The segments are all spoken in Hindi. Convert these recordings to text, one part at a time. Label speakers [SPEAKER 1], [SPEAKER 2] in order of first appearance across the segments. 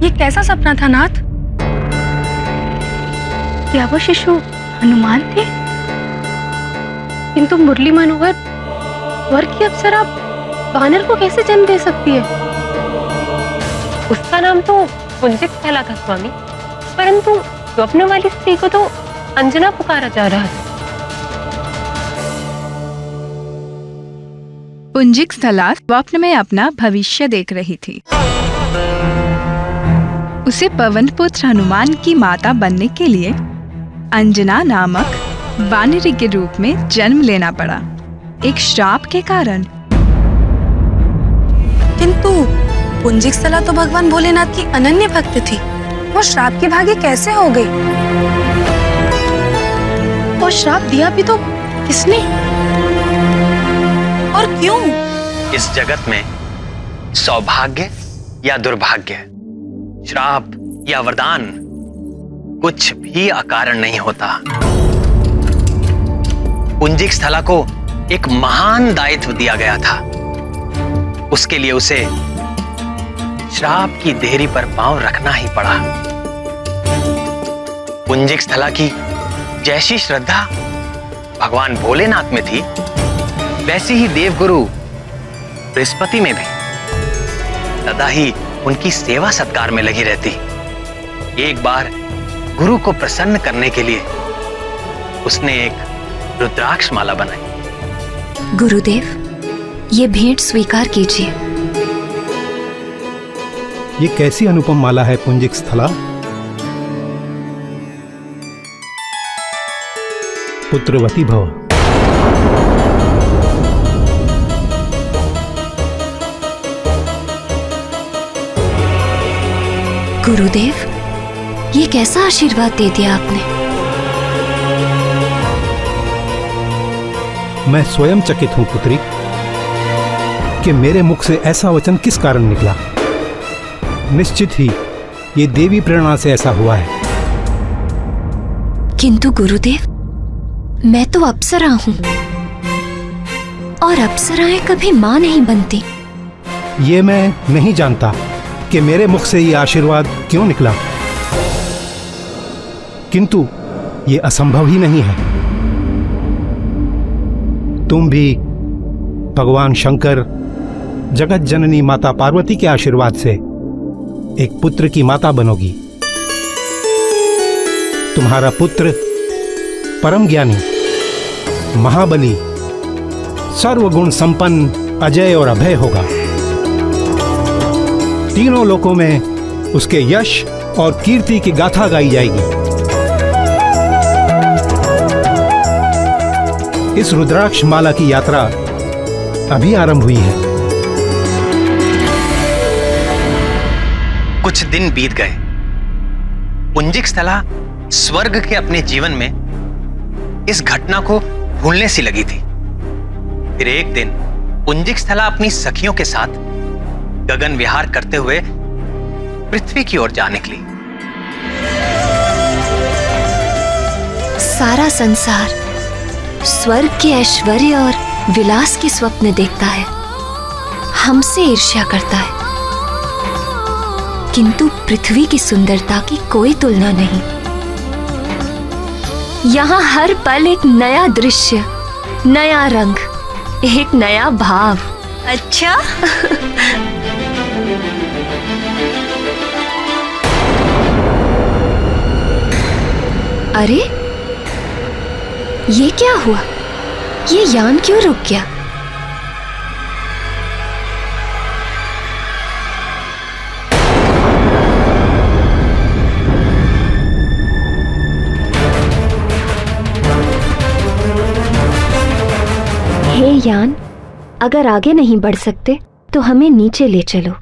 [SPEAKER 1] ये कैसा सपना था नाथ? क्या वो शिशु हनुमान थे? किंतु मुरली मनोहर वर की अप्सरा वानर को कैसे जन्म दे सकती है?
[SPEAKER 2] उसका नाम तो पुंजिक स्थला था स्वामी, परंतु स्वप्न वाली स्त्री को तो अंजना पुकारा जा रहा था।
[SPEAKER 3] पुंजिक स्थला स्वप्न में अपना भविष्य देख रही थी। उसे पवन पुत्र हनुमान की माता बनने के लिए अंजना नामक वानरी के रूप में जन्म लेना पड़ा, एक श्राप के कारण।
[SPEAKER 1] किंतु पुंजिक स्थला तो भगवान भोलेनाथ की अनन्य भक्त थी, वो श्राप की भागी कैसे हो गई? और श्राप दिया भी तो किसने और क्यों?
[SPEAKER 4] इस जगत में सौभाग्य या दुर्भाग्य, श्राप या वरदान कुछ भी अकारण नहीं होता। पुंजिक स्थला को एक महान दायित्व दिया गया था। उसके लिए उसे श्राप की देहरी पर पांव रखना ही पड़ा। पुंजिक स्थला की जैसी श्रद्धा भगवान भोलेनाथ में थी, वैसी ही देवगुरु बृहस्पति में भी सदा ही उनकी सेवा सत्कार में लगी रहती। एक बार गुरु को प्रसन्न करने के लिए उसने एक रुद्राक्ष माला बनाई।
[SPEAKER 5] गुरुदेव, ये भेंट स्वीकार कीजिए।
[SPEAKER 6] ये कैसी अनुपम माला है पुंजिक स्थला? पुत्रवती भव।
[SPEAKER 5] गुरुदेव, ये कैसा आशीर्वाद दे दिया आपने?
[SPEAKER 6] मैं स्वयं चकित हूं पुत्री कि मेरे मुख से ऐसा वचन किस कारण निकला। निश्चित ही ये देवी प्रेरणा से ऐसा हुआ है।
[SPEAKER 5] किंतु गुरुदेव, मैं तो अप्सरा हूं और अप्सराएं कभी मां नहीं बनती।
[SPEAKER 6] ये मैं नहीं जानता कि मेरे मुख से ये आशीर्वाद क्यों निकला, किंतु ये असंभव ही नहीं है। तुम भी भगवान शंकर, जगत जननी माता पार्वती के आशीर्वाद से एक पुत्र की माता बनोगी। तुम्हारा पुत्र परम ज्ञानी, महाबली, सर्वगुण संपन्न, अजय और अभय होगा। तीनों लोकों में उसके यश और कीर्ति की गाथा गाई जाएगी। इस रुद्राक्ष माला की यात्रा अभी आरंभ हुई है।
[SPEAKER 4] कुछ दिन बीत गए। पुंजिक स्थला स्वर्ग के अपने जीवन में इस घटना को भूलने सी लगी थी। फिर एक दिन पुंजिक स्थला अपनी सखियों के साथ गगन विहार करते हुए पृथ्वी की ओर जा निकली।
[SPEAKER 5] सारा संसार स्वर्ग के ऐश्वर्य और विलास के स्वप्न देखता है, हमसे ईर्ष्या करता है, किंतु पृथ्वी की सुंदरता की कोई तुलना नहीं। यहाँ हर पल एक नया दृश्य, नया रंग, एक नया भाव।
[SPEAKER 1] अच्छा
[SPEAKER 5] अरे, ये क्या हुआ? ये यान क्यों रुक गया? हे यान, अगर आगे नहीं बढ़ सकते तो हमें नीचे ले चलो।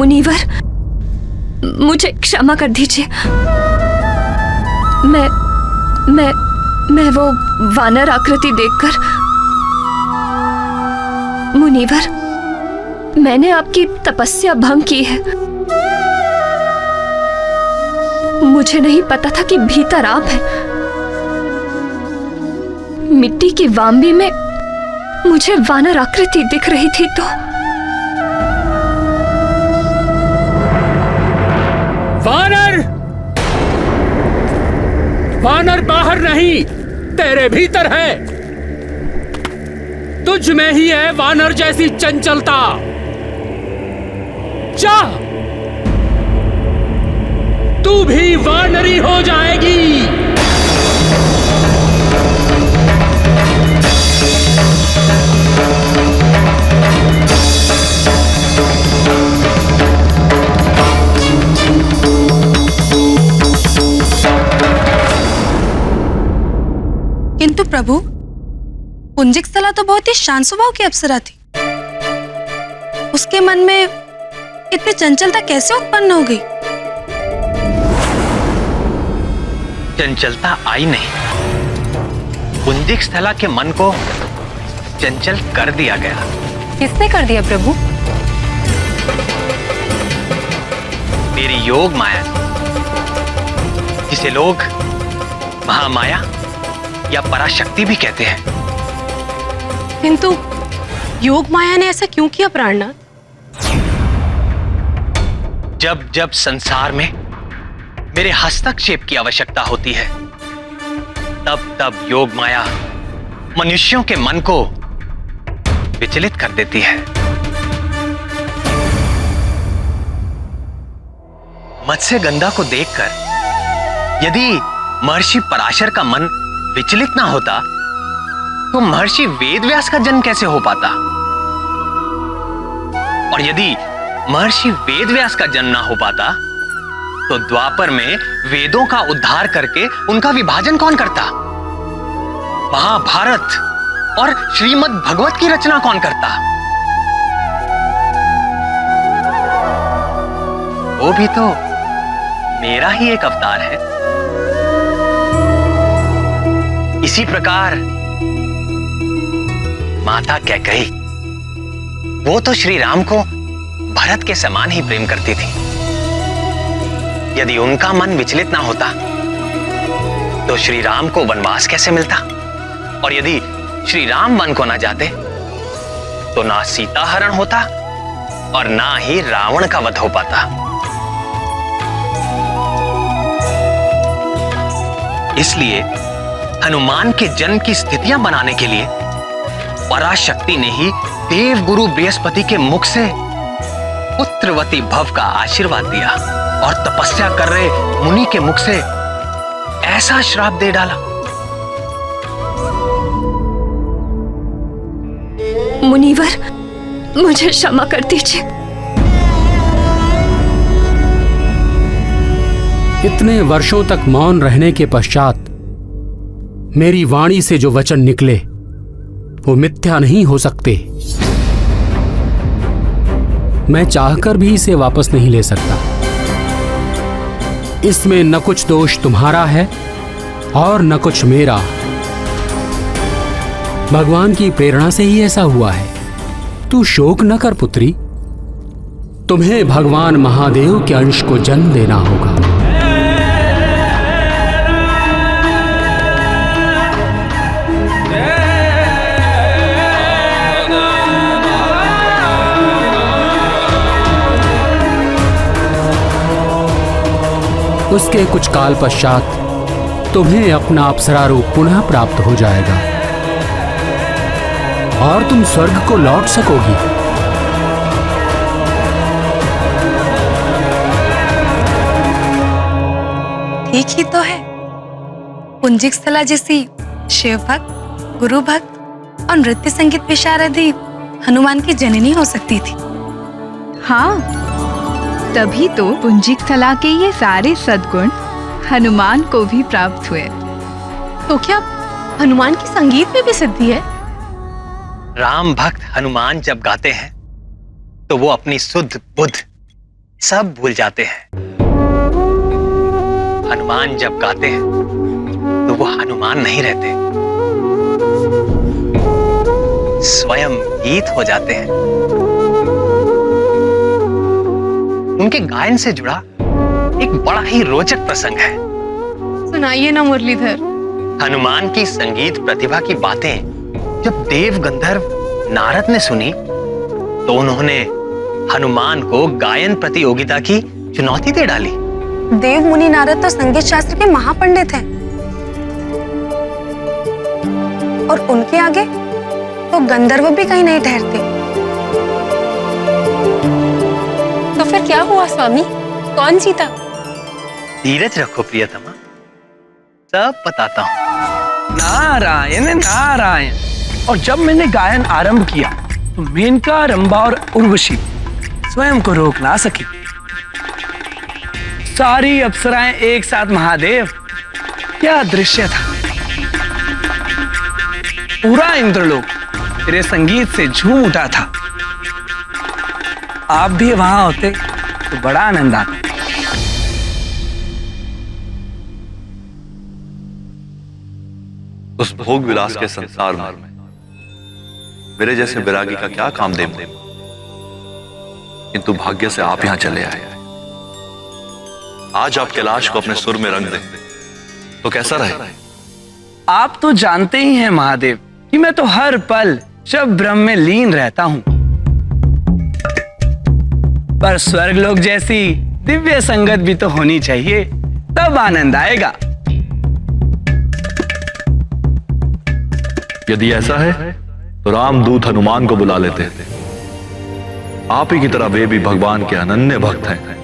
[SPEAKER 5] मुनीवर, मुझे क्षमा कर दीजिए। मैं वो वानर आकृति देखकर, मुनीवर, मैंने आपकी तपस्या भंग की है। मुझे नहीं पता था कि भीतर आप हैं। मिट्टी की वाम्बी में मुझे वानर आकृति दिख रही थी तो
[SPEAKER 7] वानर बाहर नहीं, तेरे भीतर है। तुझ में ही है वानर जैसी चंचलता। जा, तू भी वानरी हो जाएगी।
[SPEAKER 1] किंतु प्रभु, पुंजिकस्थला तो बहुत ही शांत स्वभाव की अप्सरा थी। उसके मन में इतनी चंचलता कैसे उत्पन्न हो गई?
[SPEAKER 4] चंचलता आई नहीं, पुंजिकस्थला के मन को चंचल कर दिया गया।
[SPEAKER 2] किसने कर दिया प्रभु?
[SPEAKER 4] मेरी योग माया, जिसे लोग महामाया या पराशक्ति भी कहते हैं।
[SPEAKER 1] किंतु योग माया ने ऐसा क्यों किया प्राणनाथ?
[SPEAKER 4] जब जब संसार में मेरे हस्तक्षेप की आवश्यकता होती है, तब तब योग माया मनुष्यों के मन को विचलित कर देती है। मत्स्यगंधा को देखकर यदि महर्षि पराशर का मन विचलित ना होता, तो महर्षि वेदव्यास का जन्म कैसे हो पाता? और यदि महर्षि वेदव्यास का जन्म ना हो पाता, तो द्वापर में वेदों का उद्धार करके उनका विभाजन कौन करता? महाभारत और श्रीमद् भगवत की रचना कौन करता? वो भी तो मेरा ही एक अवतार है। इसी प्रकार माता कैकेयी, वो तो श्री राम को भरत के समान ही प्रेम करती थी। यदि उनका मन विचलित ना होता, तो श्री राम को वनवास कैसे मिलता? और यदि श्री राम वन को ना जाते, तो ना सीता हरण होता और ना ही रावण का वध हो पाता। इसलिए हनुमान के जन्म की स्थितियां बनाने के लिए पराशक्ति ने ही देव गुरु बृहस्पति के मुख से पुत्रवती भव का आशीर्वाद दिया और तपस्या कर रहे मुनि के मुख से ऐसा श्राप दे डाला।
[SPEAKER 5] मुनीवर, मुझे क्षमा कर दीजिए।
[SPEAKER 7] इतने वर्षों तक मौन रहने के पश्चात मेरी वाणी से जो वचन निकले वो मिथ्या नहीं हो सकते। मैं चाहकर भी इसे वापस नहीं ले सकता। इसमें न कुछ दोष तुम्हारा है और न कुछ मेरा। भगवान की प्रेरणा से ही ऐसा हुआ है। तू शोक न कर पुत्री, तुम्हें भगवान महादेव के अंश को जन्म देना होगा। उसके कुछ काल पश्चात तुम्हें अपना अप्सरा रूप पुनः प्राप्त हो जाएगा और तुम स्वर्ग को लौट सकोगी।
[SPEAKER 1] ठीक ही तो है। पुंजिकस्थला जैसी शिव भक्त, गुरु भक्त और नृत्य संगीत विशारदी हनुमान की जननी हो सकती थी।
[SPEAKER 3] हाँ, तभी तो पुंजिकस्थला के ये सारे सद्गुण हनुमान को भी प्राप्त हुए।
[SPEAKER 1] तो क्या हनुमान की संगीत में भी सिद्धि है?
[SPEAKER 4] राम भक्त हनुमान जब गाते हैं, तो वो अपनी सुध बुध सब भूल जाते हैं। हनुमान जब गाते हैं तो वो हनुमान नहीं रहते, स्वयं गीत हो जाते हैं। उनके गायन से जुड़ा एक बड़ा ही रोचक प्रसंग है।
[SPEAKER 1] सुनाइए ना मुरलीधर।
[SPEAKER 4] हनुमान की संगीत प्रतिभा की बातें जब देव गंधर्व नारद ने सुनी तो उन्होंने हनुमान को गायन प्रतियोगिता की चुनौती दे डाली।
[SPEAKER 1] देव मुनि नारद तो संगीत शास्त्र के महापंडित हैं और उनके आगे तो गंधर्व भी कहीं नहीं ठहरते।
[SPEAKER 2] तो फिर क्या हुआ स्वामी, कौन जीता?
[SPEAKER 4] धीरज रखो प्रियतमा, सब बताता हूँ।
[SPEAKER 8] नारायण नारायण। और जब मैंने गायन आरंभ किया तो मेनका, रंभा और उर्वशी स्वयं को रोक ना सकी। सारी अप्सराएं एक साथ, महादेव क्या दृश्य था। पूरा इंद्रलोक तेरे संगीत से झूम उठा था। आप भी वहां होते तो बड़ा आनंद आता।
[SPEAKER 9] उस भोग विलास के संसार में मेरे जैसे विरागी का क्या काम दे, किंतु भाग्य से आप यहां चले आए। आज आप कैलाश को अपने सुर में रंग दें तो कैसा रहे?
[SPEAKER 8] आप तो जानते ही हैं महादेव कि मैं तो हर पल शब ब्रह्म में लीन रहता हूं, पर स्वर्गलोक जैसी दिव्य संगत भी तो होनी चाहिए, तब आनंद आएगा।
[SPEAKER 9] यदि ऐसा है तो रामदूत हनुमान को बुला लेते हैं। आप ही की तरह वे भी भगवान के अनन्य भक्त हैं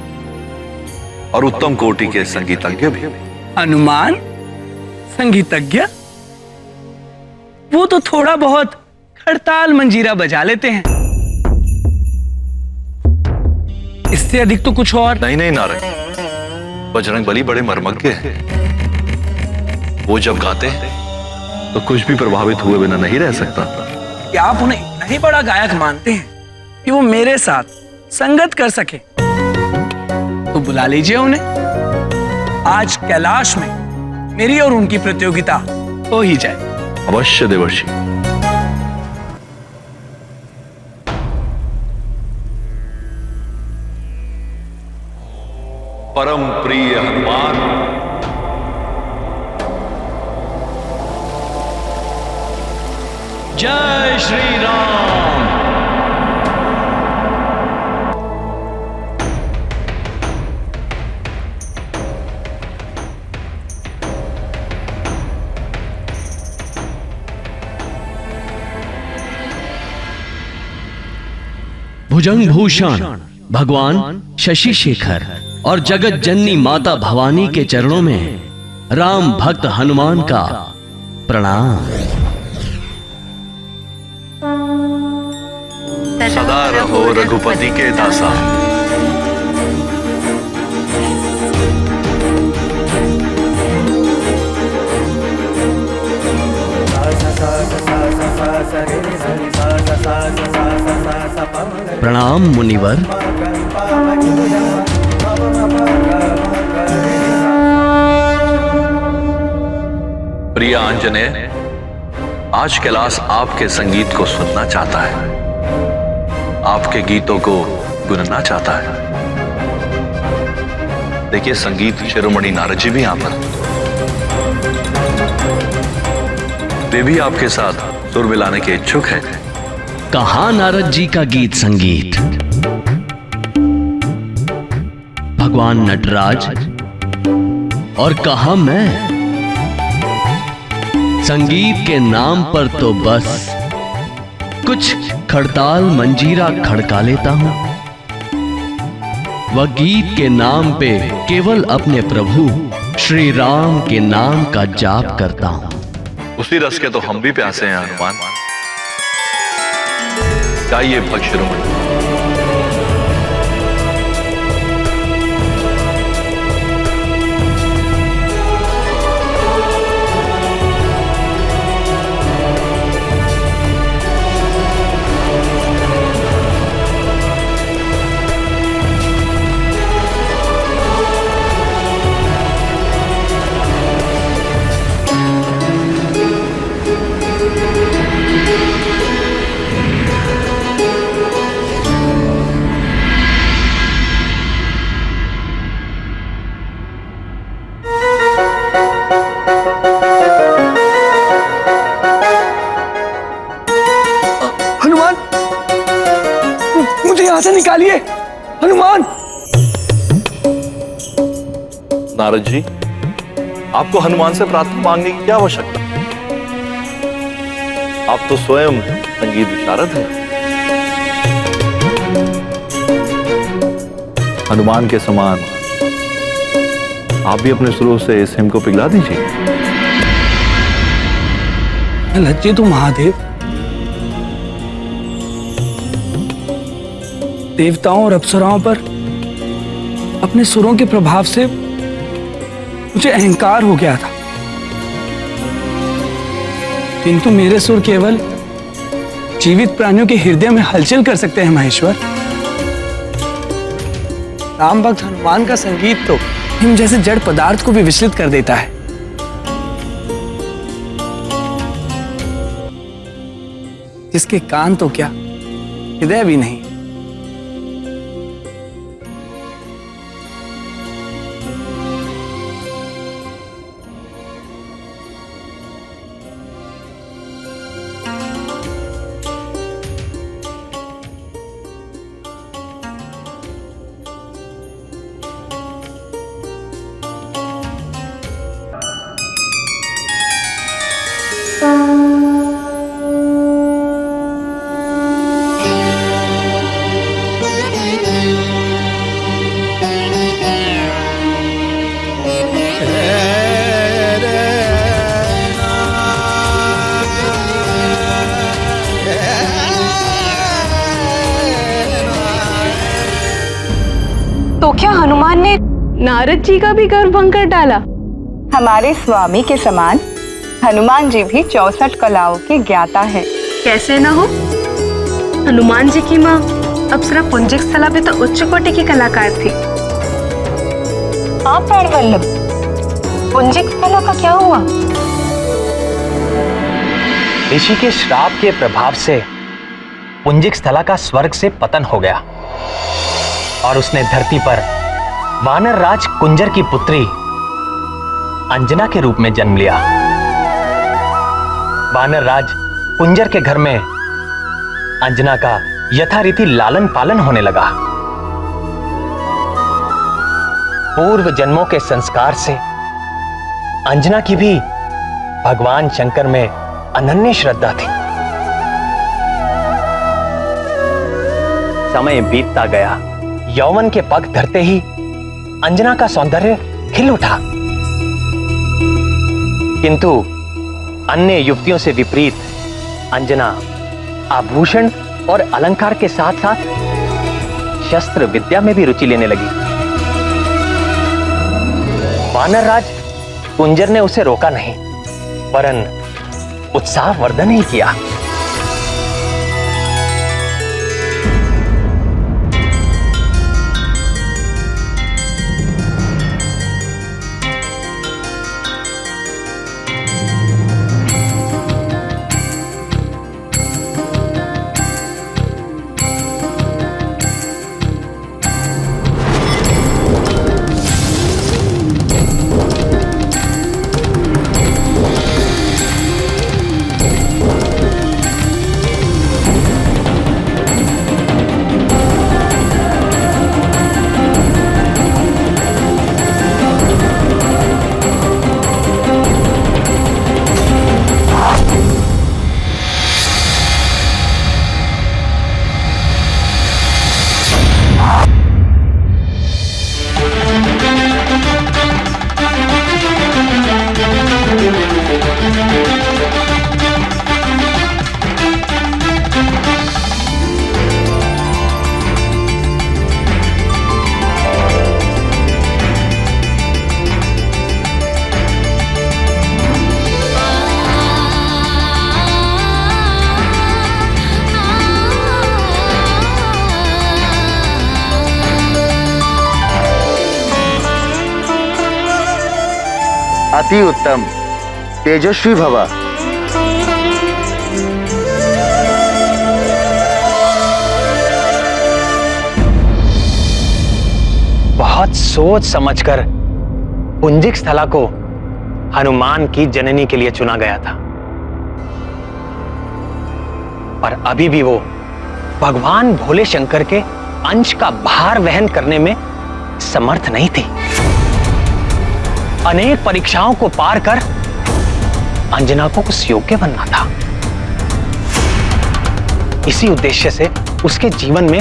[SPEAKER 9] और उत्तम कोटि के संगीतज्ञ भी।
[SPEAKER 8] हनुमान संगीतज्ञ? वो तो थोड़ा बहुत खड़ताल मंजीरा बजा लेते हैं, इससे अधिक तो कुछ और
[SPEAKER 9] नहीं नहीं नारद, बजरंगबली बड़े मर्मज्ञ हैं। वो जब गाते हैं तो कुछ भी प्रभावित हुए बिना नहीं रह सकता।
[SPEAKER 8] क्या आप उन्हें इतना ही बड़ा गायक मानते हैं कि वो मेरे साथ संगत कर सके? तो बुला लीजिए उन्हें। आज कैलाश में मेरी और उनकी प्रतियोगिता हो ही जाए।
[SPEAKER 9] अवश्य देवर्षि। परम प्रिय हनुमान,
[SPEAKER 7] जय श्री राम।
[SPEAKER 10] भुजंग भूषण भगवान शशि शेखर और जगत जननी माता भवानी के चरणों में राम भक्त हनुमान का प्रणाम।
[SPEAKER 9] सदा रहो रघुपति के दासा।
[SPEAKER 10] प्रणाम मुनिवर।
[SPEAKER 9] प्रिय आंजनेय, आज कैलाश आपके संगीत को सुनना चाहता है, आपके गीतों को गुनना चाहता है। देखिए संगीत शिरोमणि नारद जी भी यहां पर, वे भी आपके साथ सुर मिलाने के इच्छुक हैं।
[SPEAKER 10] कहाँ नारद जी का गीत संगीत? भगवान नटराज और कहाँ मैं? संगीत के नाम पर तो बस कुछ खड़ताल मंजीरा खड़का लेता हूं। वह गीत के नाम पे केवल अपने प्रभु श्री राम के नाम का जाप करता हूं।
[SPEAKER 9] उसी रस के तो हम भी प्यासे हैं हनुमान। गाइए भक्त शिरोमणि।
[SPEAKER 8] यहां से निकालिए हनुमान।
[SPEAKER 9] नारद जी, आपको हनुमान से प्रार्थना मांगने की क्या आवश्यकता? आप तो स्वयं संगीत विशारद हैं। हनुमान के समान आप भी अपने सुरों से इस हिम को पिघला दीजिए।
[SPEAKER 8] लज्जित हूं महादेव। देवताओं और अप्सराओं पर अपने सुरों के प्रभाव से मुझे अहंकार हो गया था, किंतु मेरे सुर केवल जीवित प्राणियों के हृदय में हलचल कर सकते हैं महेश्वर। राम भक्त हनुमान का संगीत तो हिम जैसे जड़ पदार्थ को भी विचलित कर देता है। जिसके कान तो क्या हृदय भी नहीं।
[SPEAKER 11] तो क्या हनुमान ने नारद जी का भी गर्व भंग कर डाला?
[SPEAKER 12] हमारे स्वामी के समान हनुमान जी भी 64 कलाओं के ज्ञाता है।
[SPEAKER 1] कैसे ना हो, हनुमान जी की माँ अप्सरा पुंजिक स्थला भी तो उच्च कोटि की कलाकार थी।
[SPEAKER 12] आप प्राणवल्लभ, पुंजिक स्थला का क्या हुआ?
[SPEAKER 4] ऋषि के श्राप के प्रभाव से पुंजिक स्थला का स्वर्ग से पतन हो गया और उसने धरती पर वानर राज कुंजर की पुत्री अंजना के रूप में जन्म लिया। वानर राज कुंजर के घर में अंजना का यथारीति लालन पालन होने लगा। पूर्व जन्मों के संस्कार से अंजना की भी भगवान शंकर में अनन्य श्रद्धा थी। समय बीतता गया, यौवन के पग धरते ही अंजना का सौंदर्य खिल उठा, किंतु अन्य युवतियों से विपरीत अंजना आभूषण और अलंकार के साथ साथ शस्त्र विद्या में भी रुचि लेने लगी। वानरराज कुंजर ने उसे रोका नहीं, वरन उत्साह वर्धन ही किया।
[SPEAKER 13] अति उत्तम, तेजस्वी भवा।
[SPEAKER 4] बहुत सोच समझकर पुंजिक स्थला को हनुमान की जननी के लिए चुना गया था, पर अभी भी वो भगवान भोले शंकर के अंश का भार वहन करने में समर्थ नहीं थी। अनेक परीक्षाओं को पार कर अंजना को उस योग्य बनना था। इसी उद्देश्य से उसके जीवन में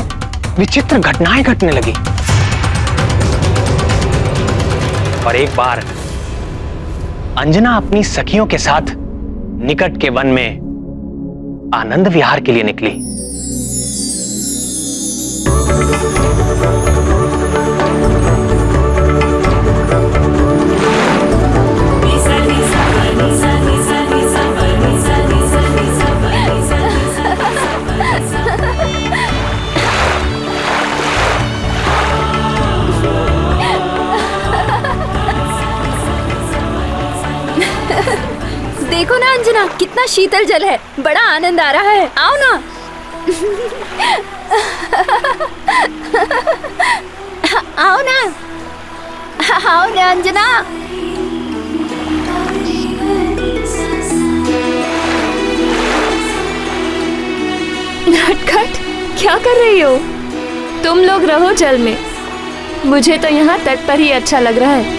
[SPEAKER 4] विचित्र घटनाएं घटने लगी। और एक बार अंजना अपनी सखियों के साथ निकट के वन में आनंद विहार के लिए निकली।
[SPEAKER 5] देखो ना अंजना, कितना शीतल जल है, बड़ा आनंद आ रहा है। आओ ना। आओ ना, आओ ना अंजना।
[SPEAKER 11] नटखट, क्या कर रही हो? तुम लोग रहो जल में, मुझे तो यहाँ तट पर ही अच्छा लग रहा है।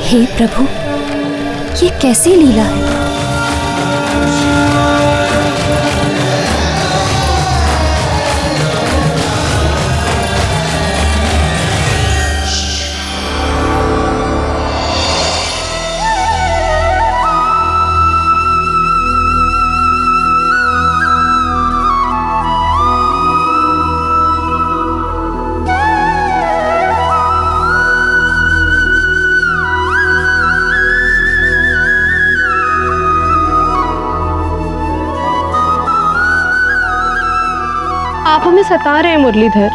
[SPEAKER 5] हे प्रभु, ये कैसी लीला है?
[SPEAKER 2] आप हमें सता रहे हैं मुरलीधर।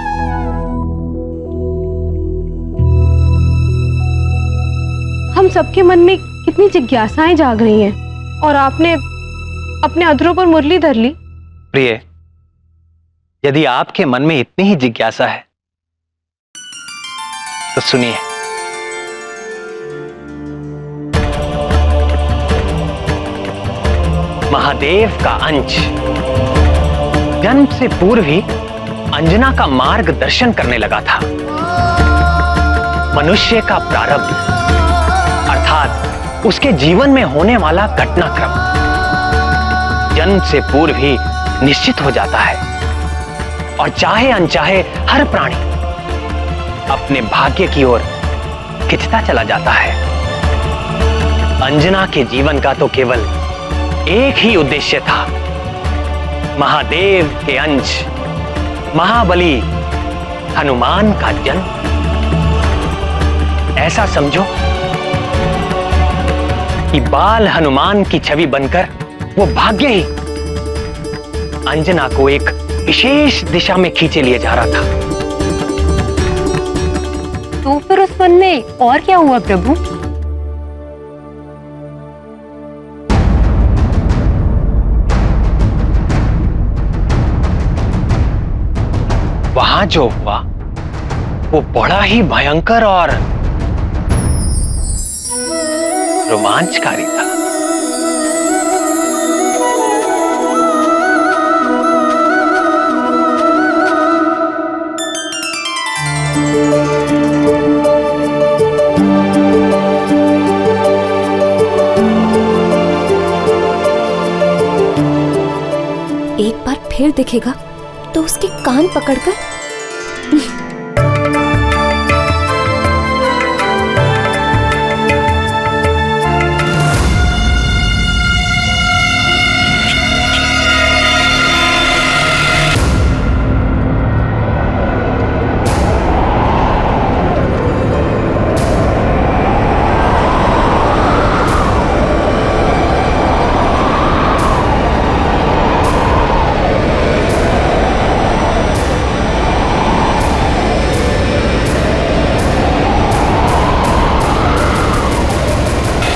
[SPEAKER 2] हम सबके मन में कितनी जिज्ञासाएं जाग रही हैं और आपने अपने अधरों पर मुरली धर ली।
[SPEAKER 4] प्रिय, यदि आपके मन में इतनी ही जिज्ञासा है तो सुनिए। महादेव का अंश जन्म से पूर्व ही अंजना का मार्गदर्शन करने लगा था। मनुष्य का प्रारब्ध अर्थात उसके जीवन में होने वाला घटनाक्रम जन्म से पूर्व ही निश्चित हो जाता है और चाहे अनचाहे हर प्राणी अपने भाग्य की ओर खिंचता चला जाता है। अंजना के जीवन का तो केवल एक ही उद्देश्य था, महादेव के अंश महाबली हनुमान का जन्म। ऐसा समझो कि बाल हनुमान की छवि बनकर वो भाग्य ही अंजना को एक विशेष दिशा में खींचे लिए जा रहा था।
[SPEAKER 2] तो फिर उस वन में और क्या हुआ प्रभु?
[SPEAKER 4] वहां जो हुआ वो बड़ा ही भयंकर और रोमांचकारी था।
[SPEAKER 5] एक बार फिर दिखेगा तो उसके कान पकड़कर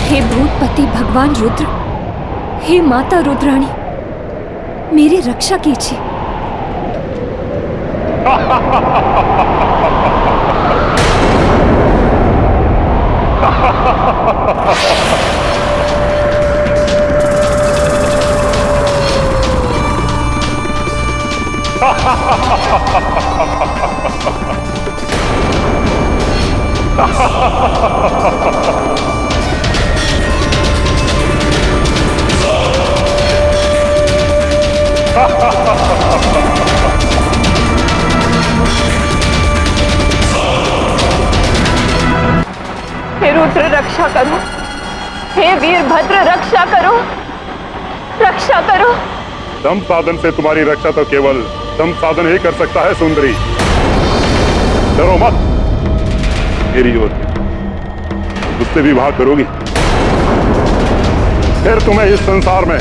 [SPEAKER 5] हे भूतपति भगवान रुद्र, हे माता रुद्राणी, मेरी रक्षा कीजिए।
[SPEAKER 11] हे रुद्र रक्षा करो, हे वीरभद्र रक्षा करो, रक्षा करो।
[SPEAKER 14] दम साधन से तुम्हारी रक्षा तो केवल दम साधन ही कर सकता है सुंदरी। डरो मत, मेरी ओर उससे विवाह करोगी फिर तुम्हें इस संसार में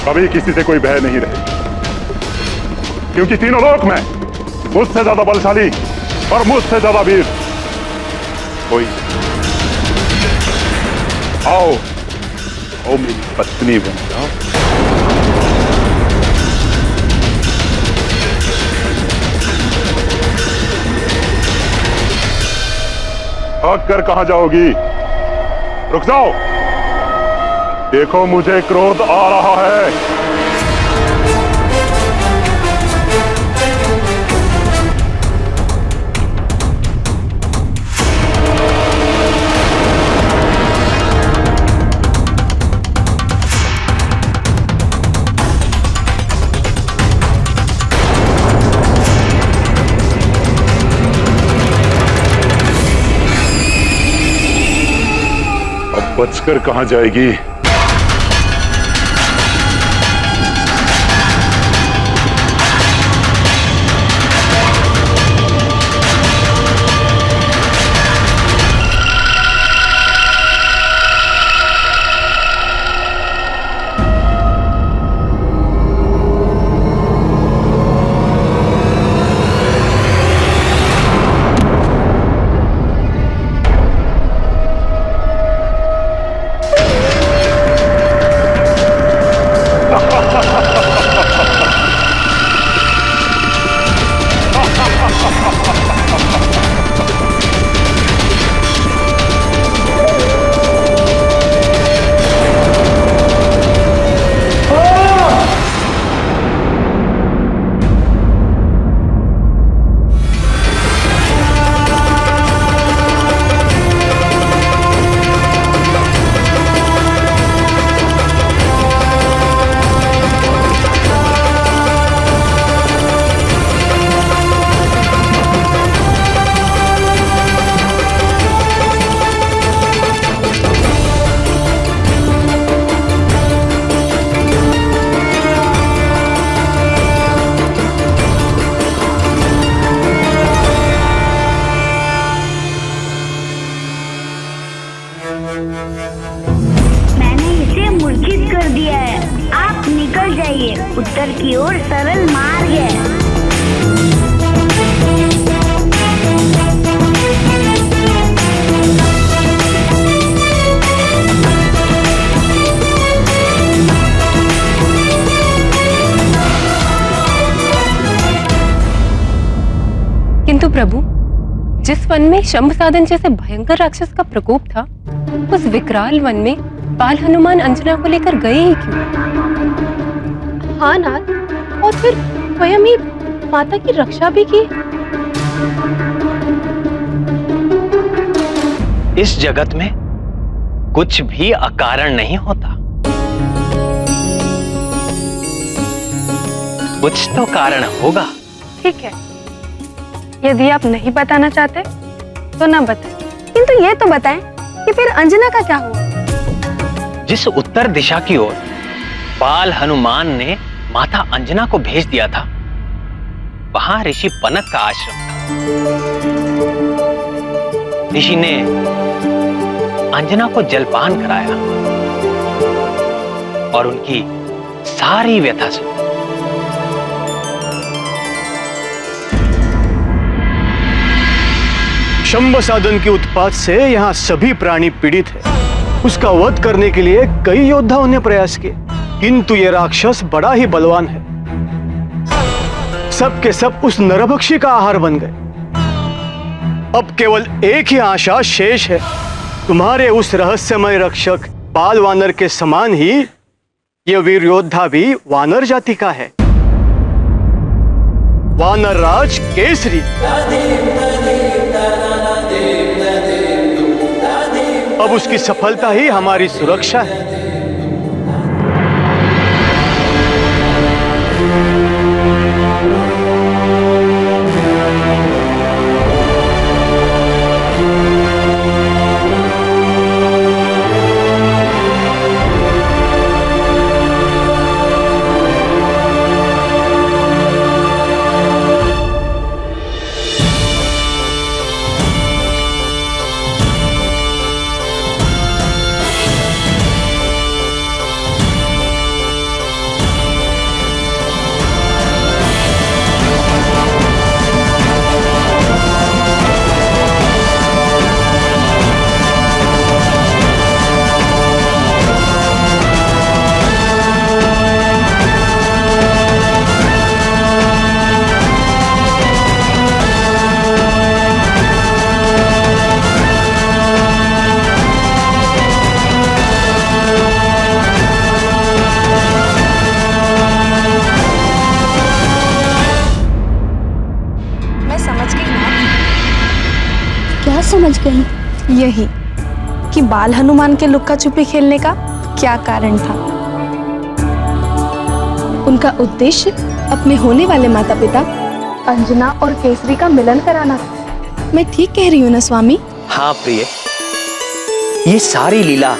[SPEAKER 14] कभी किसी से कोई भय नहीं रहेगा, क्योंकि तीनों लोक में मुझसे ज्यादा बलशाली और मुझसे ज्यादा वीर कोई। आओ आओ मेरी पत्नी बन जाओ। भाग कर कहां जाओगी? रुक जाओ, देखो मुझे क्रोध आ रहा है। बचकर कहां जाएगी।
[SPEAKER 15] मैंने इसे मूर्छित कर दिया है। आप निकल जाइए, उत्तर की ओर सरल मार्ग है।
[SPEAKER 2] किंतु प्रभु, जिस वन में शंभ साधन जैसे भयंकर राक्षस का प्रकोप था, उस विकराल वन में बाल हनुमान अंजना को लेकर गए ही क्यों? हाँ नाथ, और फिर स्वयं ही माता की रक्षा भी की।
[SPEAKER 4] इस जगत में कुछ भी अकारण नहीं होता, कुछ तो कारण होगा।
[SPEAKER 1] ठीक है, यदि आप नहीं बताना चाहते तो ना बताएं, किंतु ये तो बताएं कि फिर अंजना का क्या हुआ?
[SPEAKER 4] जिस उत्तर दिशा की ओर बाल हनुमान ने माता अंजना को भेज दिया था, वहां ऋषि पनक का आश्रम था। ऋषि ने अंजना को जलपान कराया और उनकी सारी व्यथा सुनी।
[SPEAKER 16] शंभ साधन के उत्पात से यहाँ सभी प्राणी पीड़ित है। उसका वध करने के लिए कई योद्धाओं ने प्रयास किए, किंतु ये राक्षस बड़ा ही बलवान है। सब के सब उस नरभक्षी का आहार बन गए। अब केवल एक ही आशा शेष है, तुम्हारे उस रहस्यमय रक्षक बाल वानर के समान ही यह वीर योद्धा भी वानर जाति का है, वानर राज केसरी। अब उसकी सफलता ही हमारी सुरक्षा है।
[SPEAKER 1] समझ गई, यही कि बाल हनुमान के लुक्का छुपी खेलने का क्या कारण था। उनका उद्देश्य अपने होने वाले माता पिता अंजना और केसरी का मिलन कराना था। मैं ठीक कह रही हूँ ना स्वामी?
[SPEAKER 4] हाँ प्रिय, ये सारी लीला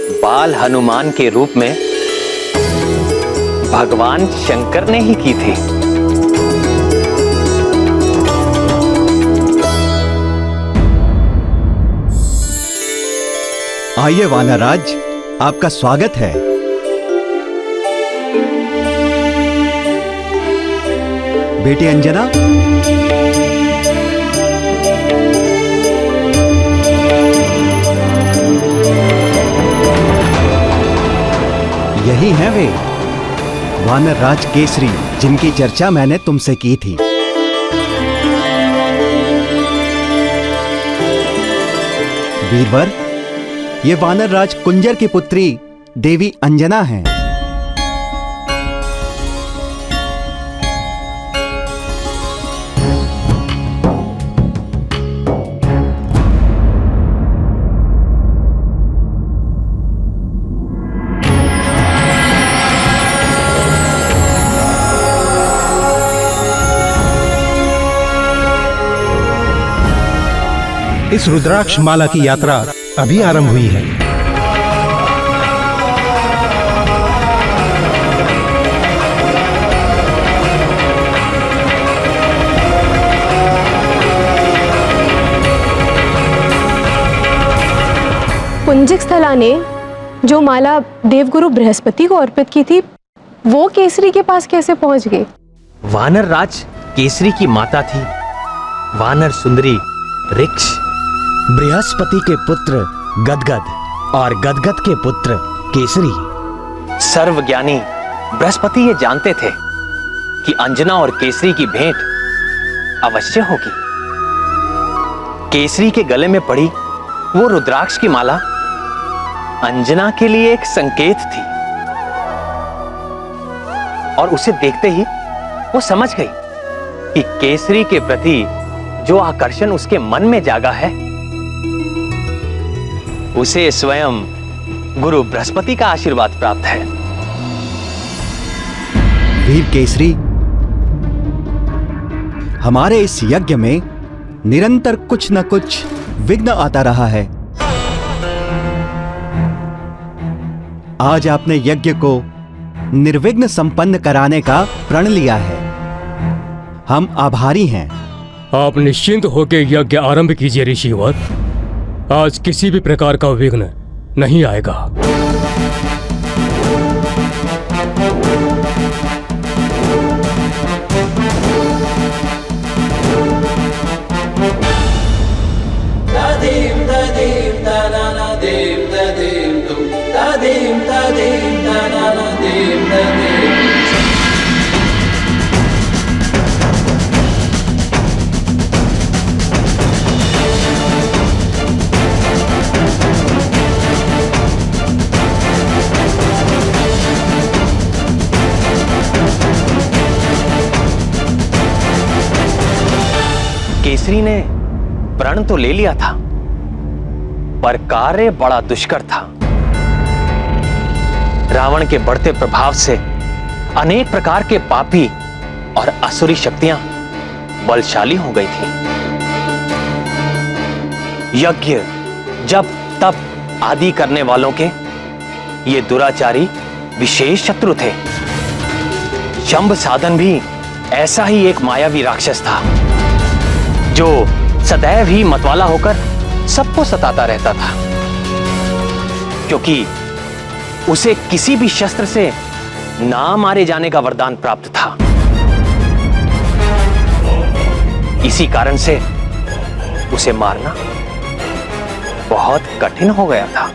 [SPEAKER 4] बाल हनुमान के रूप में भगवान शंकर ने ही की थी।
[SPEAKER 17] आइए वानरराज, आपका स्वागत है। बेटी अंजना, यही हैं वे वानरराज केसरी, जिनकी चर्चा मैंने तुमसे की थी। वीरवर, ये वानरराज कुंजर की पुत्री देवी अंजना हैं।
[SPEAKER 6] इस रुद्राक्ष माला की यात्रा अभी आरंभ हुई है।
[SPEAKER 2] पुंजिक स्थला ने जो माला देवगुरु बृहस्पति को अर्पित की थी, वो केसरी के पास कैसे पहुंच गई?
[SPEAKER 4] वानर राज केसरी की माता थी वानर सुंदरी ऋक्ष।
[SPEAKER 17] बृहस्पति के पुत्र गदगद और गदगद के पुत्र केसरी।
[SPEAKER 4] सर्वज्ञानी बृहस्पति ये जानते थे कि अंजना और केसरी की भेंट अवश्य होगी। केसरी के गले में पड़ी वो रुद्राक्ष की माला अंजना के लिए एक संकेत थी, और उसे देखते ही वो समझ गई कि केसरी के प्रति जो आकर्षण उसके मन में जागा है, उसे स्वयं गुरु बृहस्पति का आशीर्वाद प्राप्त है।
[SPEAKER 17] वीर केसरी, हमारे इस यज्ञ में निरंतर कुछ न कुछ विघ्न आता रहा है। आज आपने यज्ञ को निर्विघ्न संपन्न कराने का प्रण लिया है। हम आभारी हैं।
[SPEAKER 18] आप निश्चिंत होकर यज्ञ आरंभ कीजिए ऋषिवर। आज किसी भी प्रकार का विघ्न नहीं आएगा।
[SPEAKER 4] केसरी ने प्रण तो ले लिया था, पर कार्य बड़ा दुष्कर था। रावण के बढ़ते प्रभाव से अनेक प्रकार के पापी और असुरी शक्तियां बलशाली हो गई थी। यज्ञ जब तप आदि करने वालों के ये दुराचारी विशेष शत्रु थे। शंभ साधन भी ऐसा ही एक मायावी राक्षस था, जो सदैव ही मतवाला होकर सबको सताता रहता था, क्योंकि उसे किसी भी शस्त्र से ना मारे जाने का वरदान प्राप्त था। इसी कारण से उसे मारना बहुत कठिन हो गया था।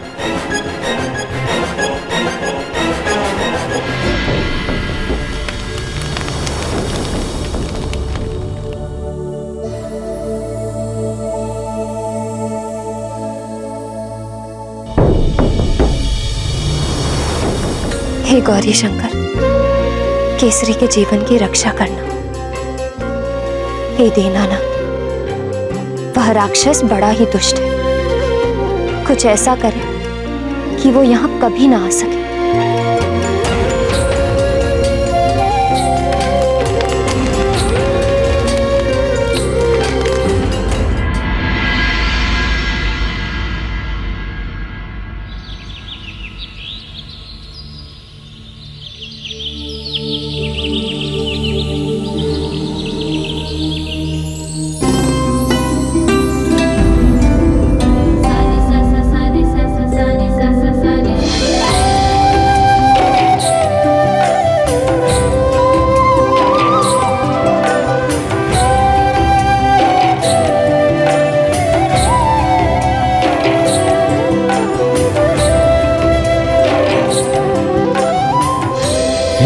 [SPEAKER 5] हे गौरी शंकर, केसरी के जीवन की रक्षा करना। हे दीनानाथ, वह राक्षस बड़ा ही दुष्ट है। कुछ ऐसा करे कि वो यहाँ कभी ना आ सके।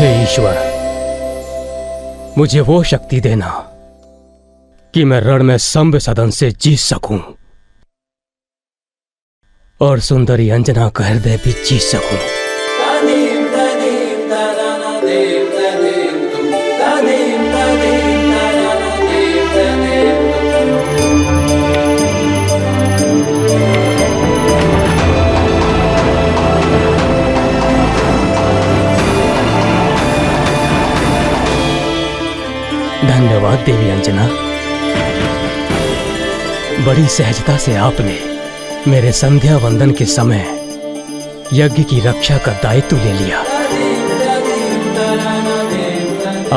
[SPEAKER 18] हे ईश्वर, मुझे वो शक्ति देना कि मैं रण में संभ सदन से जीत सकूं और सुंदरी अंजना का हृदय भी जीत सकूं। धन्यवाद देवी अंजना। बड़ी सहजता से आपने मेरे संध्या वंदन के समय यज्ञ की रक्षा का दायित्व ले लिया।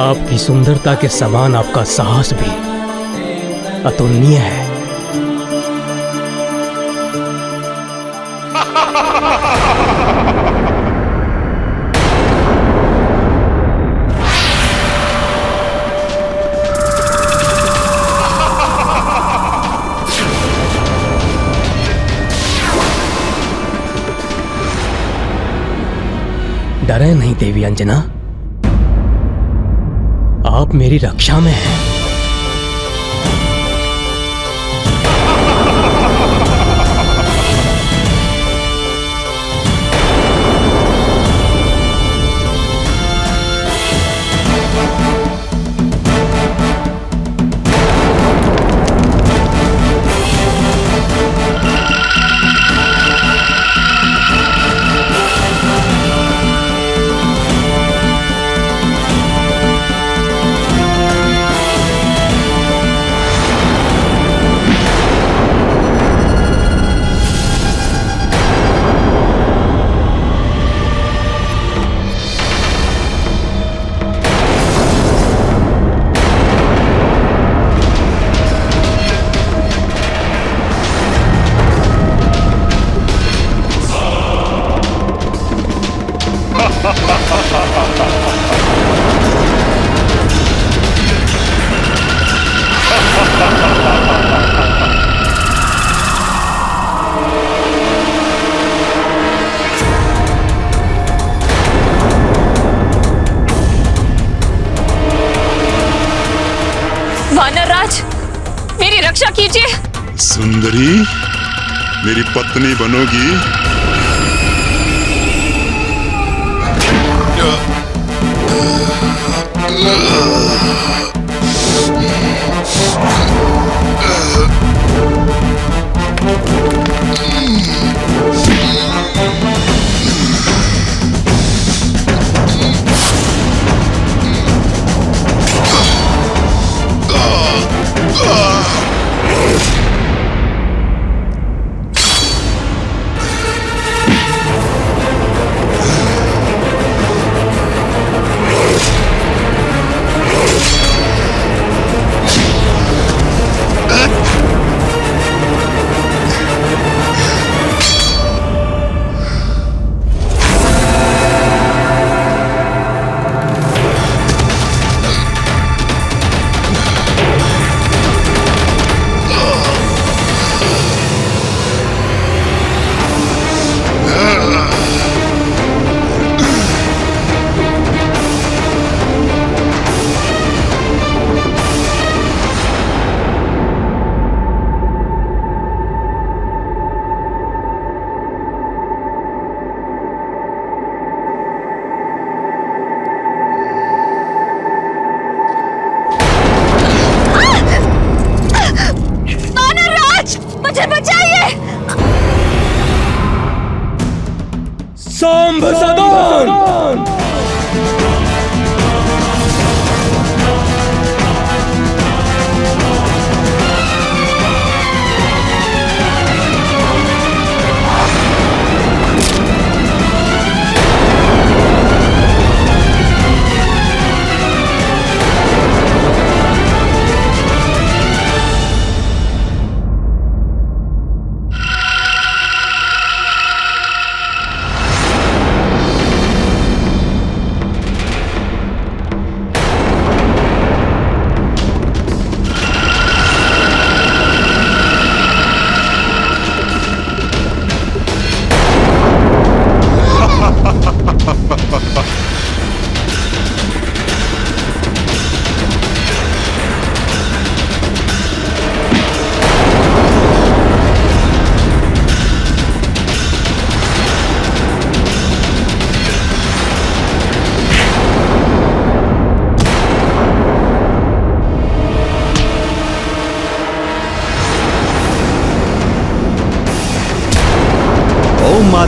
[SPEAKER 18] आपकी सुंदरता के समान आपका साहस भी अतुलनीय है। डरे नहीं देवी अंजना, आप मेरी रक्षा में हैं।
[SPEAKER 11] वानरराज, मेरी रक्षा कीजिए।
[SPEAKER 14] सुंदरी, मेरी पत्नी बनोगी?
[SPEAKER 18] संभ सदन!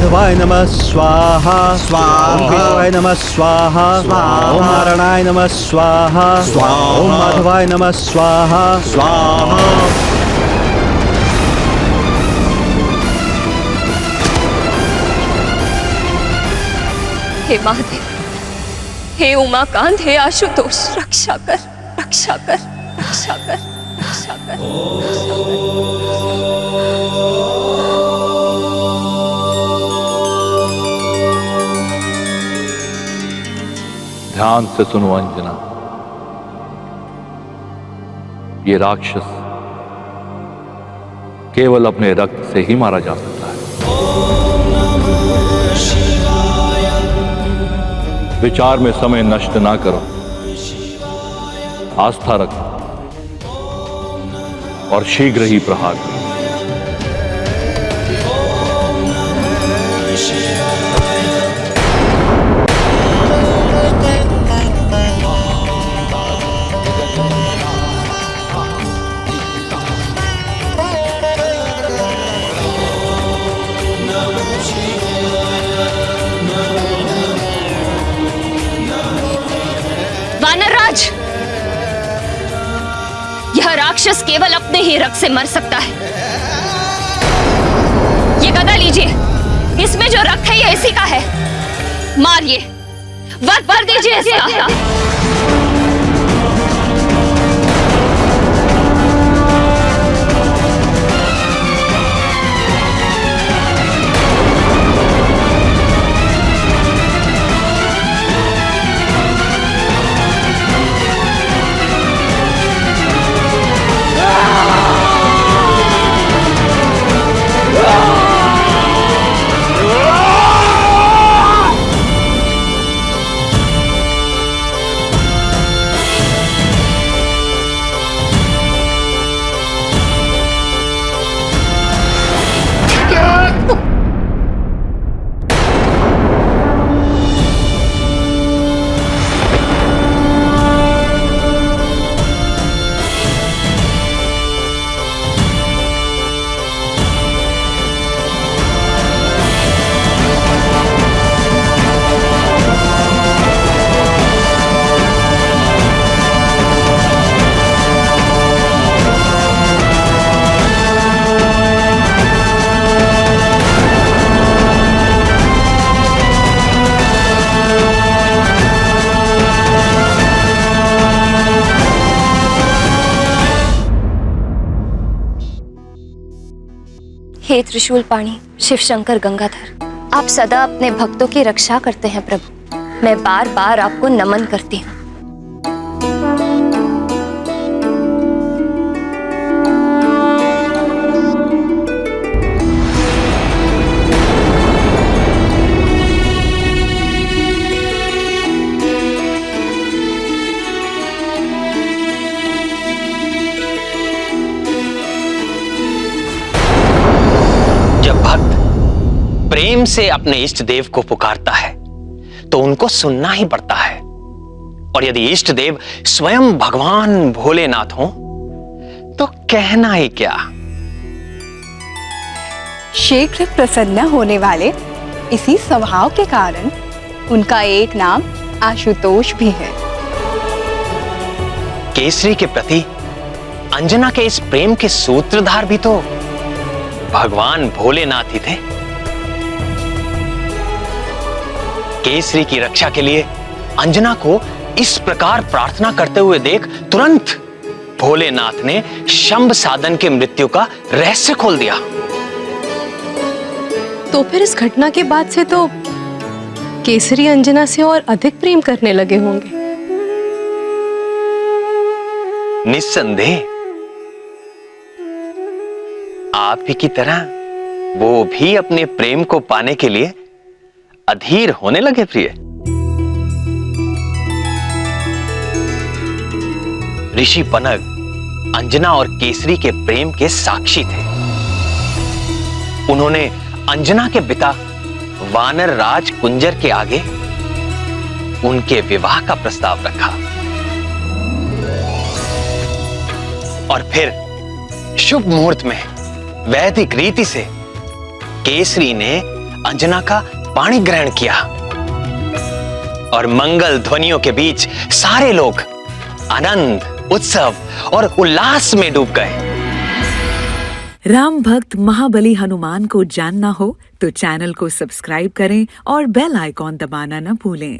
[SPEAKER 17] माधवाय नमः स्वाहा ओम विष्णुवाय नमः स्वाहा ओम नारायणाय नमः स्वाहा ओम माधवाय नमः स्वाहा
[SPEAKER 5] हे महादेव, हे उमाकांत, हे आशुतोष, रक्षा कर, रक्षा कर, रक्षा कर, रक्षा कर।
[SPEAKER 9] ध्यान से सुनो अंजना, ये राक्षस केवल अपने रक्त से ही मारा जा सकता है। विचार में समय नष्ट ना करो, आस्था रखो और शीघ्र ही प्रहार करो।
[SPEAKER 5] वानरराज, यह राक्षस केवल अपने ही रक्त से मर सकता है। ये गदा लीजिए, इसमें जो रक्त है ये इसी का है। मारिए, वध कर दीजिए इसका। हे त्रिशूल पाणी, शिव शंकर गंगाधर, आप सदा अपने भक्तों की रक्षा करते हैं प्रभु। मैं बार बार आपको नमन करती हूँ।
[SPEAKER 4] प्रेम से अपने इष्ट देव को पुकारता है तो उनको सुनना ही पड़ता है। और यदि इष्ट देव स्वयं भगवान भोलेनाथ हो तो कहना ही क्या।
[SPEAKER 12] शीघ्र प्रसन्न होने वाले इसी स्वभाव के कारण उनका एक नाम आशुतोष भी है।
[SPEAKER 4] केसरी के प्रति अंजना के इस प्रेम के सूत्रधार भी तो भगवान भोलेनाथ ही थे। केसरी की रक्षा के लिए अंजना को इस प्रकार प्रार्थना करते हुए देख तुरंत भोलेनाथ ने शंभ साधन के मृत्यु का रहस्य खोल दिया।
[SPEAKER 2] तो फिर इस घटना के बाद से तो केसरी अंजना से और अधिक प्रेम करने लगे होंगे।
[SPEAKER 4] निस्संदेह आप ही की तरह वो भी अपने प्रेम को पाने के लिए अधीर होने लगे प्रिय। ऋषि पनग अंजना और केसरी के प्रेम के साक्षी थे। उन्होंने अंजना के पिता वानर राज कुंजर के आगे उनके विवाह का प्रस्ताव रखा और फिर शुभ मुहूर्त में वैदिक रीति से केसरी ने अंजना का पाणी ग्रहण किया और मंगल ध्वनियों के बीच सारे लोग आनंद, उत्सव और उल्लास में डूब गए।
[SPEAKER 19] राम भक्त महाबली हनुमान को जानना हो तो चैनल को सब्सक्राइब करें और बेल आइकॉन दबाना न भूलें।